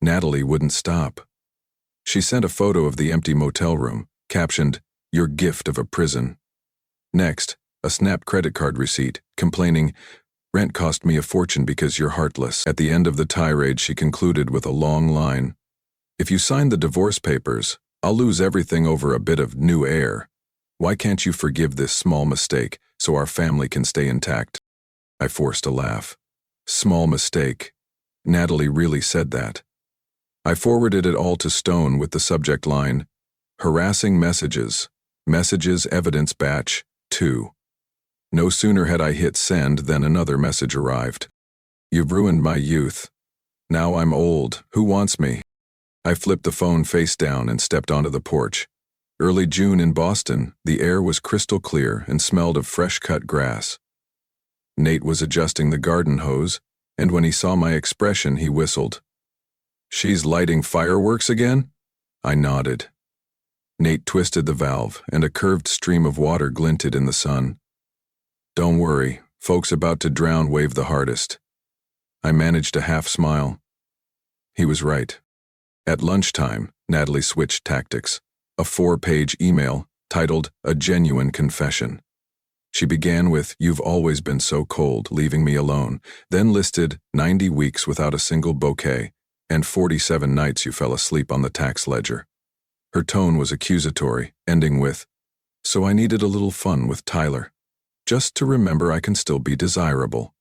Natalie wouldn't stop. She sent a photo of the empty motel room, captioned, "Your gift of a prison." Next, a snap credit card receipt, complaining, "Rent cost me a fortune because you're heartless." At the end of the tirade, she concluded with a long line. "If you sign the divorce papers, I'll lose everything over a bit of new air. Why can't you forgive this small mistake so our family can stay intact?" I forced a laugh. Small mistake. Natalie really said that. I forwarded it all to Stone with the subject line, "Harassing messages. Messages evidence batch 2. No sooner had I hit send than another message arrived. "You've ruined my youth. Now I'm old. Who wants me?" I flipped the phone face down and stepped onto the porch. Early June in Boston, the air was crystal clear and smelled of fresh-cut grass. Nate was adjusting the garden hose, and when he saw my expression, he whistled. "She's lighting fireworks again?" I nodded. Nate twisted the valve, and a curved stream of water glinted in the sun. "Don't worry, folks about to drown wave the hardest." I managed a half smile. He was right. At lunchtime, Natalie switched tactics. A 4-page email titled "A Genuine Confession." She began with, "You've always been so cold, leaving me alone," then listed 90 weeks without a single bouquet, and 47 nights you fell asleep on the tax ledger. Her tone was accusatory, ending with, "So I needed a little fun with Tyler. Just to remember I can still be desirable."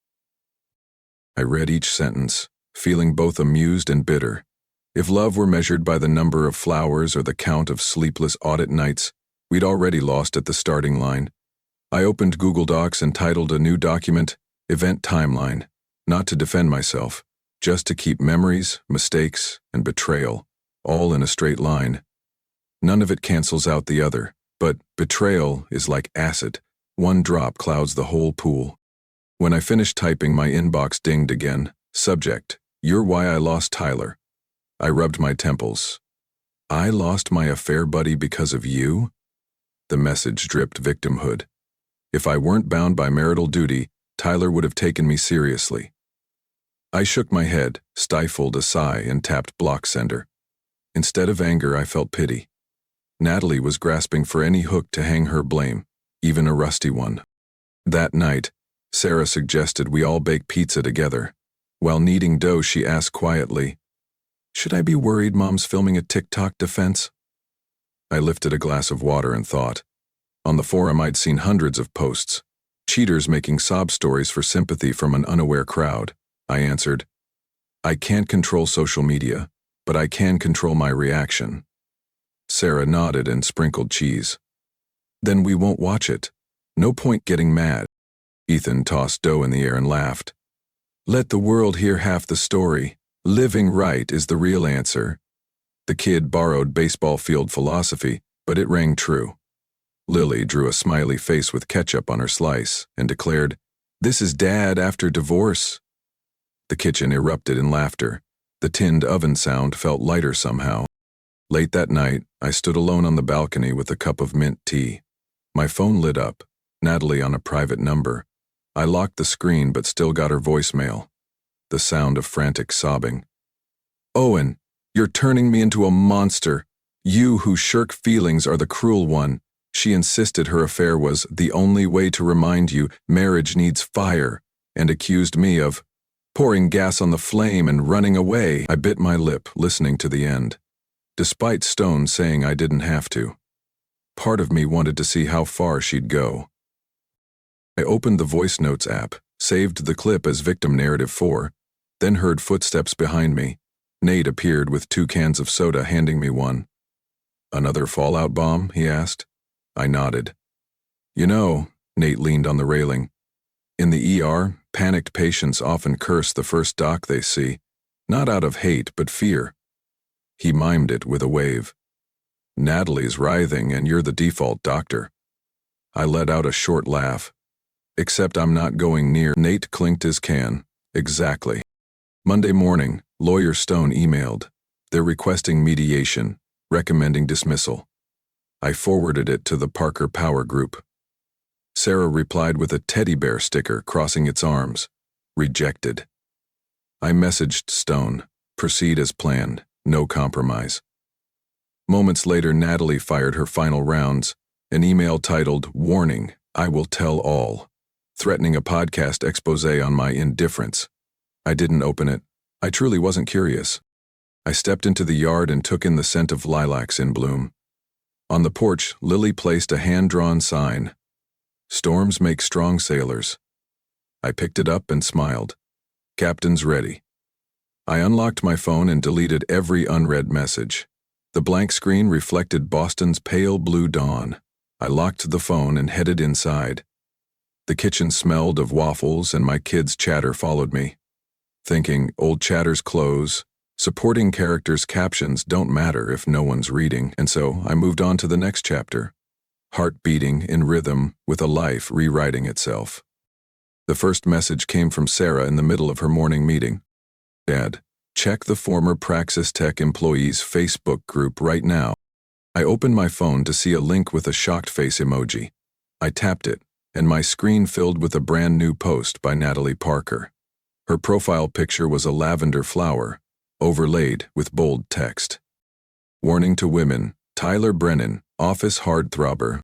I read each sentence, feeling both amused and bitter. If love were measured by the number of flowers or the count of sleepless audit nights, we'd already lost at the starting line. I opened Google Docs and titled a new document, "Event Timeline," not to defend myself, just to keep memories, mistakes, and betrayal all in a straight line. None of it cancels out the other, but betrayal is like acid. One drop clouds the whole pool. When I finished typing, my inbox dinged again. Subject, "You're why I lost Tyler." I rubbed my temples. I lost my affair buddy because of you? The message dripped victimhood. If I weren't bound by marital duty, Tyler would have taken me seriously. I shook my head, stifled a sigh, and tapped block sender. Instead of anger, I felt pity. Natalie was grasping for any hook to hang her blame, even a rusty one. That night, Sarah suggested we all bake pizza together. While kneading dough, she asked quietly, "Should I be worried Mom's filming a TikTok defense?" I lifted a glass of water and thought. On the forum, I'd seen hundreds of posts. Cheaters making sob stories for sympathy from an unaware crowd. I answered, "I can't control social media, but I can control my reaction." Sarah nodded and sprinkled cheese. "Then we won't watch it. No point getting mad." Ethan tossed dough in the air and laughed. "Let the world hear half the story. Living right is the real answer." The kid borrowed baseball field philosophy, but it rang true. Lily drew a smiley face with ketchup on her slice and declared, "This is Dad after divorce." The kitchen erupted in laughter. The tinned oven sound felt lighter somehow. Late that night, I stood alone on the balcony with a cup of mint tea. My phone lit up, Natalie on a private number. I locked the screen but still got her voicemail. The sound of frantic sobbing. "Owen, you're turning me into a monster. You who shirk feelings are the cruel one. She insisted her affair was the only way to remind you marriage needs fire, and accused me of pouring gas on the flame and running away." I bit my lip, listening to the end, despite Stone saying I didn't have to. Part of me wanted to see how far she'd go. I opened the voice notes app, saved the clip as victim narrative 4, then heard footsteps behind me. Nate appeared with 2 cans of soda, handing me one. "Another fallout bomb?" he asked. I nodded. "You know," Nate leaned on the railing, "in the ER, panicked patients often curse the first doc they see, not out of hate but fear." He mimed it with a wave. "Natalie's writhing and you're the default doctor." I let out a short laugh. "Except I'm not going near." Nate clinked his can. "Exactly." Monday morning, Lawyer Stone emailed. They're requesting mediation, recommending dismissal. I forwarded it to the Parker Power Group. Sarah replied with a teddy bear sticker crossing its arms. Rejected. I messaged Stone. Proceed as planned. No compromise. Moments later, Natalie fired her final rounds, an email titled, "Warning, I will tell all," threatening a podcast expose on my indifference. I didn't open it. I truly wasn't curious. I stepped into the yard and took in the scent of lilacs in bloom. On the porch, Lily placed a hand-drawn sign. "Storms make strong sailors." I picked it up and smiled. "Captain's ready." I unlocked my phone and deleted every unread message. The blank screen reflected Boston's pale blue dawn. I locked the phone and headed inside. The kitchen smelled of waffles and my kids' chatter followed me. Thinking, old chatter's close, supporting characters' captions don't matter if no one's reading, and so I moved on to the next chapter. Heart beating in rhythm with a life rewriting itself. The first message came from Sarah in the middle of her morning meeting. "Dad, check the former Praxis Tech employees' Facebook group right now." I opened my phone to see a link with a shocked face emoji. I tapped it, and my screen filled with a brand new post by Natalie Parker. Her profile picture was a lavender flower, overlaid with bold text. "Warning to women, Tyler Brennan, office heartthrobber."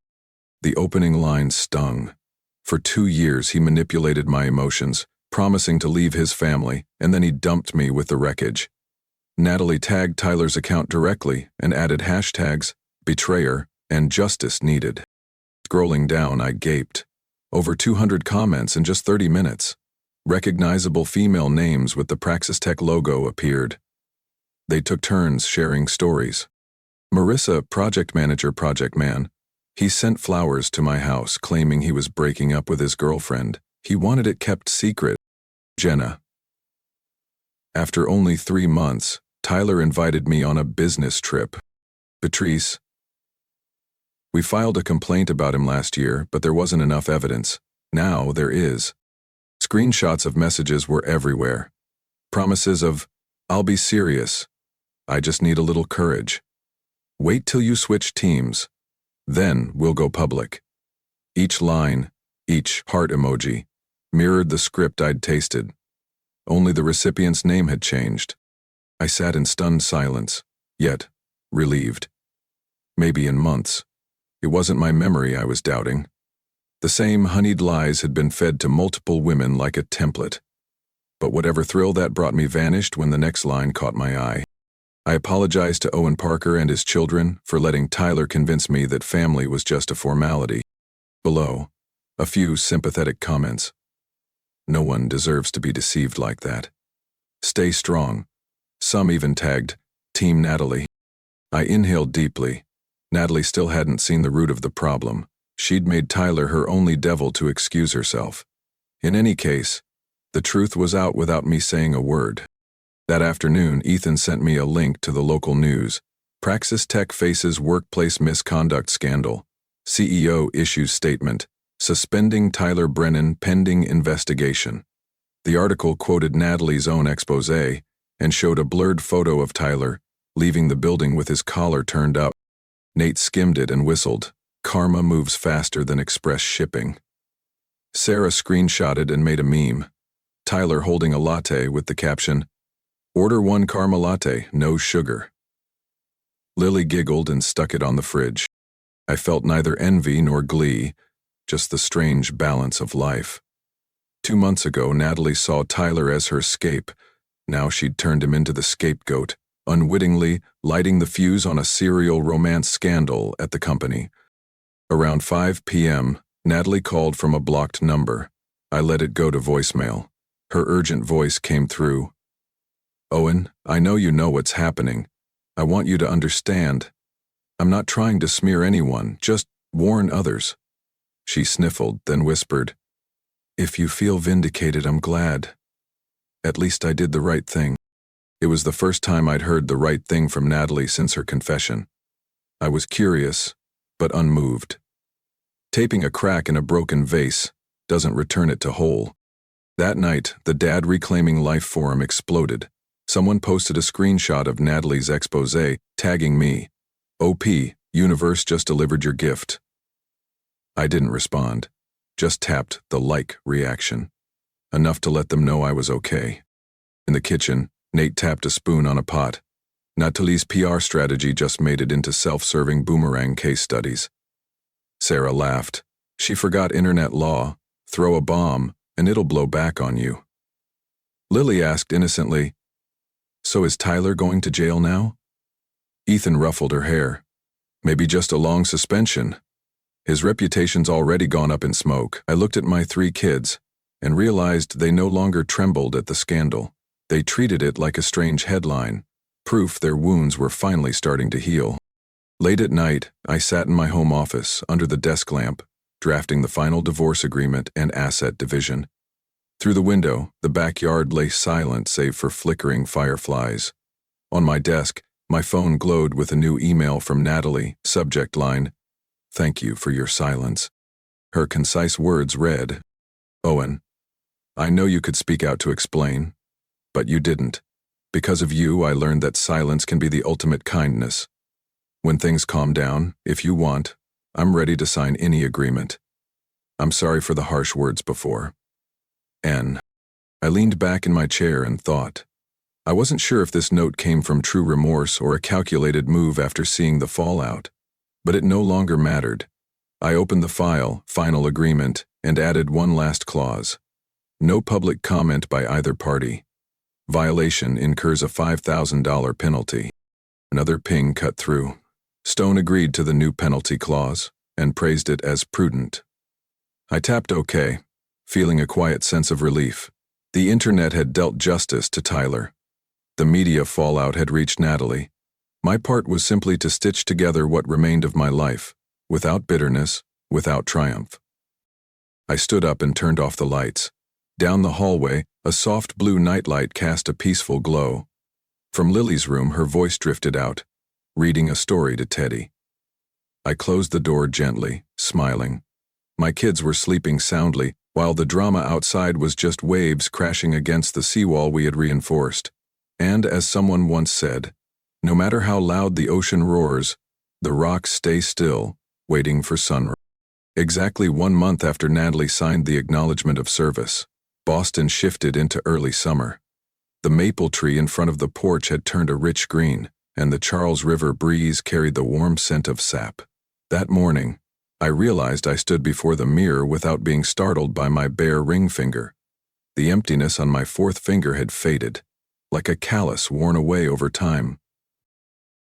The opening line stung. For 2 years he manipulated my emotions, promising to leave his family, and then he dumped me with the wreckage. Natalie tagged Tyler's account directly and added hashtags betrayer and justice needed. Scrolling down, I gaped. Over 200 comments in just 30 minutes. Recognizable female names with the Praxis Tech logo appeared. They took turns sharing stories. Marissa, project manager, project man. He sent flowers to my house claiming he was breaking up with his girlfriend. He wanted it kept secret. Jenna. After only 3 months, Tyler invited me on a business trip. Patrice. We filed a complaint about him last year, but there wasn't enough evidence. Now there is. Screenshots of messages were everywhere. Promises of, "I'll be serious. I just need a little courage. Wait till you switch teams. Then we'll go public." Each line, each heart emoji, mirrored the script I'd tasted. Only the recipient's name had changed. I sat in stunned silence, yet relieved. Maybe in months. It wasn't my memory I was doubting. The same honeyed lies had been fed to multiple women like a template. But whatever thrill that brought me vanished when the next line caught my eye. I apologized to Owen Parker and his children for letting Tyler convince me that family was just a formality. Below, a few sympathetic comments. No one deserves to be deceived like that. Stay strong. Some even tagged, Team Natalie. I inhaled deeply. Natalie still hadn't seen the root of the problem. She'd made Tyler her only devil to excuse herself. In any case, the truth was out without me saying a word. That afternoon, Ethan sent me a link to the local news. Praxis Tech faces workplace misconduct scandal. CEO issues statement, suspending Tyler Brennan pending investigation. The article quoted Natalie's own expose and showed a blurred photo of Tyler leaving the building with his collar turned up. Nate skimmed it and whistled. Karma moves faster than express shipping. Sarah screenshotted and made a meme. Tyler holding a latte with the caption, "Order 1 caramel latte, no sugar." Lily giggled and stuck it on the fridge. I felt neither envy nor glee, just the strange balance of life. 2 months ago, Natalie saw Tyler as her scape. Now she'd turned him into the scapegoat, unwittingly lighting the fuse on a serial romance scandal at the company. Around 5 p.m., Natalie called from a blocked number. I let it go to voicemail. Her urgent voice came through. Owen, I know you know what's happening. I want you to understand. I'm not trying to smear anyone, just warn others. She sniffled, then whispered, If you feel vindicated, I'm glad. At least I did the right thing. It was the first time I'd heard the right thing from Natalie since her confession. I was curious, but unmoved. Taping a crack in a broken vase doesn't return it to whole. That night, the Dad Reclaiming Life forum exploded. Someone posted a screenshot of Natalie's exposé, tagging me. OP, Universe just delivered your gift. I didn't respond, just tapped the like reaction. Enough to let them know I was okay. In the kitchen, Nate tapped a spoon on a pot. Natalie's PR strategy just made it into self-serving boomerang case studies. Sarah laughed. She forgot internet law. Throw a bomb, and it'll blow back on you. Lily asked innocently, So is Tyler going to jail now? Ethan ruffled her hair. Maybe just a long suspension. His reputation's already gone up in smoke. I looked at my 3 kids and realized they no longer trembled at the scandal. They treated it like a strange headline, proof their wounds were finally starting to heal. Late at night, I sat in my home office under the desk lamp, drafting the final divorce agreement and asset division. Through the window, the backyard lay silent save for flickering fireflies. On my desk, my phone glowed with a new email from Natalie, subject line, Thank you for your silence. Her concise words read, Owen, I know you could speak out to explain, but you didn't. Because of you, I learned that silence can be the ultimate kindness. When things calm down, if you want, I'm ready to sign any agreement. I'm sorry for the harsh words before. N. I leaned back in my chair and thought. I wasn't sure if this note came from true remorse or a calculated move after seeing the fallout. But it no longer mattered. I opened the file, final agreement, and added one last clause. No public comment by either party. Violation incurs a $5,000 penalty. Another ping cut through. Stone agreed to the new penalty clause and praised it as prudent. I tapped OK, feeling a quiet sense of relief. The internet had dealt justice to Tyler. The media fallout had reached Natalie. My part was simply to stitch together what remained of my life, without bitterness, without triumph. I stood up and turned off the lights. Down the hallway, a soft blue nightlight cast a peaceful glow. From Lily's room, her voice drifted out, reading a story to Teddy. I closed the door gently, smiling. My kids were sleeping soundly, while the drama outside was just waves crashing against the seawall we had reinforced. And as someone once said, no matter how loud the ocean roars, the rocks stay still, waiting for sunrise. Exactly 1 month after Natalie signed the acknowledgement of service, Boston shifted into early summer. The maple tree in front of the porch had turned a rich green, and the Charles River breeze carried the warm scent of sap. That morning, I realized I stood before the mirror without being startled by my bare ring finger. The emptiness on my 4th finger had faded, like a callus worn away over time.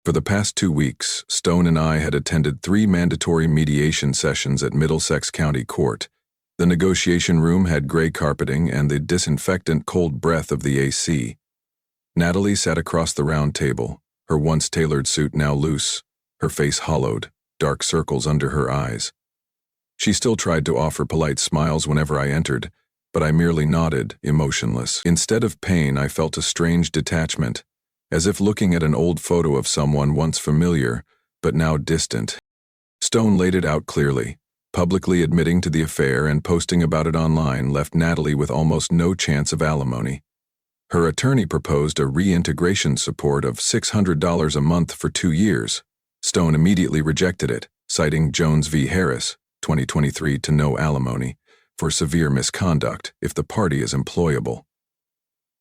For the past 2 weeks, Stone and I had attended 3 mandatory mediation sessions at Middlesex County Court. The negotiation room had gray carpeting and the disinfectant cold breath of the AC. Natalie sat across the round table, her once tailored suit now loose, her face hollowed, dark circles under her eyes. She still tried to offer polite smiles whenever I entered, but I merely nodded, emotionless. Instead of pain, I felt a strange detachment, as if looking at an old photo of someone once familiar, but now distant. Stone laid it out clearly. Publicly admitting to the affair and posting about it online left Natalie with almost no chance of alimony. Her attorney proposed a reintegration support of $600 a month for 2 years. Stone immediately rejected it, citing Jones v. Harris, 2023 to no alimony, for severe misconduct if the party is employable.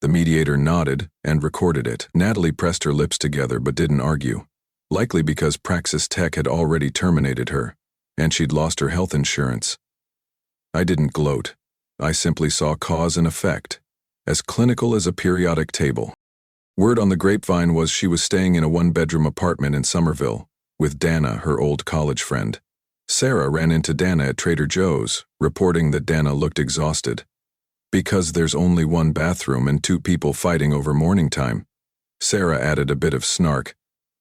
The mediator nodded and recorded it. Natalie pressed her lips together but didn't argue, likely because Praxis Tech had already terminated her, and she'd lost her health insurance. I didn't gloat. I simply saw cause and effect, as clinical as a periodic table. Word on the grapevine was she was staying in a 1-bedroom apartment in Somerville, with Dana, her old college friend. Sarah ran into Dana at Trader Joe's, reporting that Dana looked exhausted. Because there's only 1 bathroom and 2 people fighting over morning time, Sarah added a bit of snark,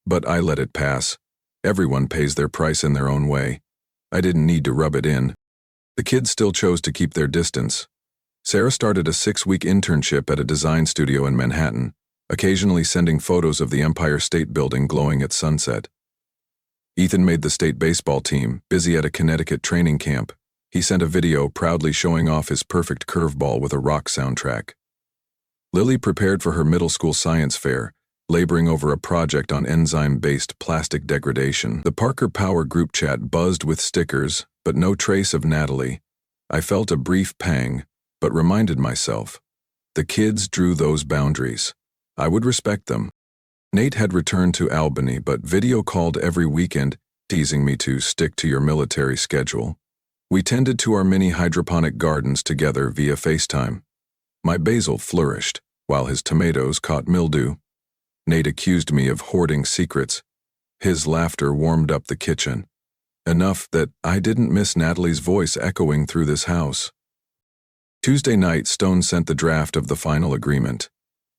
but I let it pass. Everyone pays their price in their own way. I didn't need to rub it in. The kids still chose to keep their distance. Sarah started a 6-week internship at a design studio in Manhattan, occasionally sending photos of the Empire State Building glowing at sunset. Ethan made the state baseball team, busy at a Connecticut training camp. He sent a video proudly showing off his perfect curveball with a rock soundtrack. Lily prepared for her middle school science fair, laboring over a project on enzyme-based plastic degradation. The Parker Power group chat buzzed with stickers, but no trace of Natalie. I felt a brief pang, but reminded myself. The kids drew those boundaries. I would respect them. Nate had returned to Albany but video called every weekend, teasing me to stick to your military schedule. We tended to our mini hydroponic gardens together via FaceTime. My basil flourished, while his tomatoes caught mildew. Nate accused me of hoarding secrets. His laughter warmed up the kitchen. Enough that I didn't miss Natalie's voice echoing through this house. Tuesday night, Stone sent the draft of the final agreement.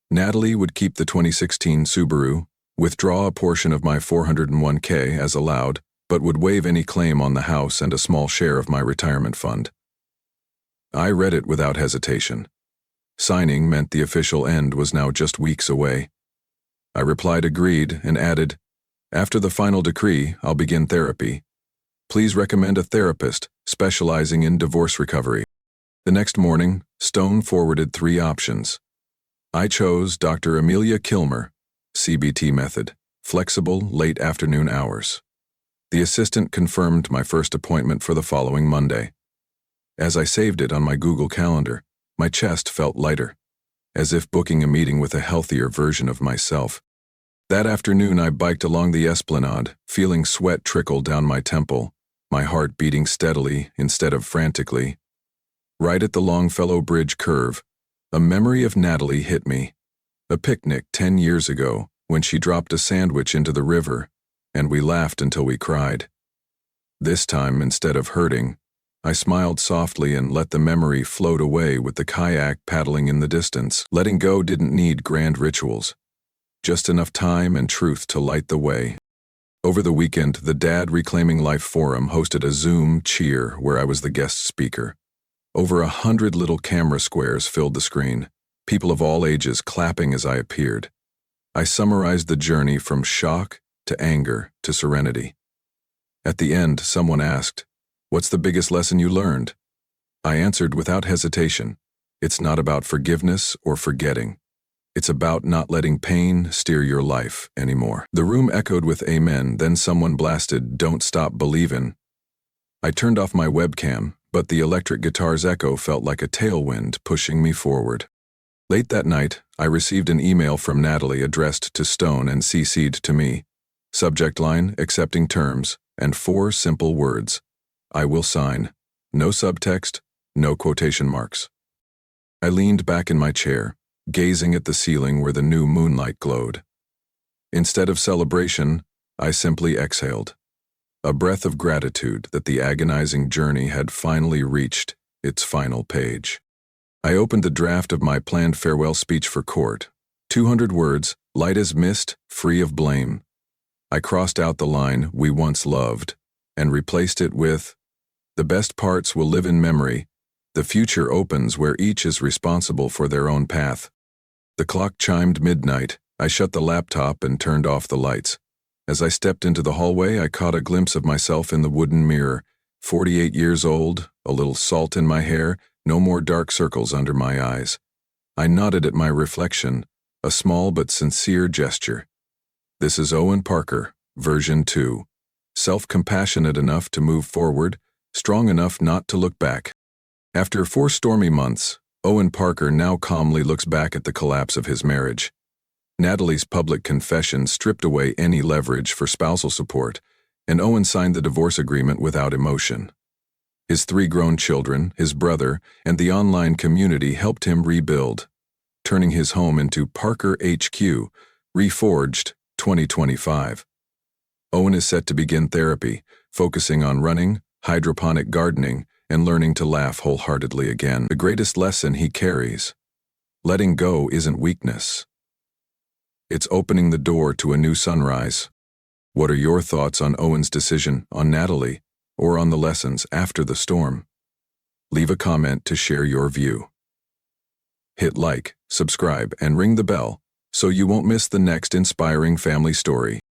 Natalie would keep the 2016 Subaru, withdraw a portion of my $401k as allowed, but would waive any claim on the house and a small share of my retirement fund. I read it without hesitation. Signing meant the official end was now just weeks away. I replied agreed and added, after the final decree, I'll begin therapy. Please recommend a therapist specializing in divorce recovery. The next morning, Stone forwarded 3 options. I chose Dr. Amelia Kilmer, CBT method, flexible late afternoon hours. The assistant confirmed my first appointment for the following Monday. As I saved it on my Google Calendar, my chest felt lighter, as if booking a meeting with a healthier version of myself. That afternoon I biked along the Esplanade, feeling sweat trickle down my temple, my heart beating steadily instead of frantically. Right at the Longfellow Bridge curve, a memory of Natalie hit me. A picnic 10 years ago, when she dropped a sandwich into the river, and we laughed until we cried. This time, instead of hurting, I smiled softly and let the memory float away with the kayak paddling in the distance. Letting go didn't need grand rituals. Just enough time and truth to light the way. Over the weekend, the Dad Reclaiming Life Forum hosted a Zoom cheer where I was the guest speaker. Over 100 little camera squares filled the screen, people of all ages clapping as I appeared. I summarized the journey from shock to anger to serenity. At the end, someone asked, "What's the biggest lesson you learned?" I answered without hesitation, "It's not about forgiveness or forgetting. It's about not letting pain steer your life anymore." The room echoed with amen, then someone blasted, "Don't stop believin'." I turned off my webcam, but the electric guitar's echo felt like a tailwind pushing me forward. Late that night, I received an email from Natalie addressed to Stone and CC'd to me. Subject line, accepting terms, and 4 simple words. I will sign. No subtext, no quotation marks. I leaned back in my chair, gazing at the ceiling where the new moonlight glowed. Instead of celebration, I simply exhaled. A breath of gratitude that the agonizing journey had finally reached its final page. I opened the draft of my planned farewell speech for court. 200 words, light as mist, free of blame. I crossed out the line, "We once loved," and replaced it with, "The best parts will live in memory. The future opens where each is responsible for their own path." The clock chimed midnight. I shut the laptop and turned off the lights. As I stepped into the hallway, I caught a glimpse of myself in the wooden mirror. 48 years old, a little salt in my hair, no more dark circles under my eyes. I nodded at my reflection, a small but sincere gesture. This is Owen Parker, version 2. Self-compassionate enough to move forward, strong enough not to look back. After 4 stormy months, Owen Parker now calmly looks back at the collapse of his marriage. Natalie's public confession stripped away any leverage for spousal support, and Owen signed the divorce agreement without emotion. His 3 grown children, his brother, and the online community helped him rebuild, turning his home into Parker HQ, Reforged 2025. Owen is set to begin therapy, focusing on running, hydroponic gardening, and learning to laugh wholeheartedly again. The greatest lesson he carries: letting go isn't weakness. It's opening the door to a new sunrise. What are your thoughts on Owen's decision, on Natalie, or on the lessons after the storm? Leave a comment to share your view. Hit like, subscribe, and ring the bell so you won't miss the next inspiring family story.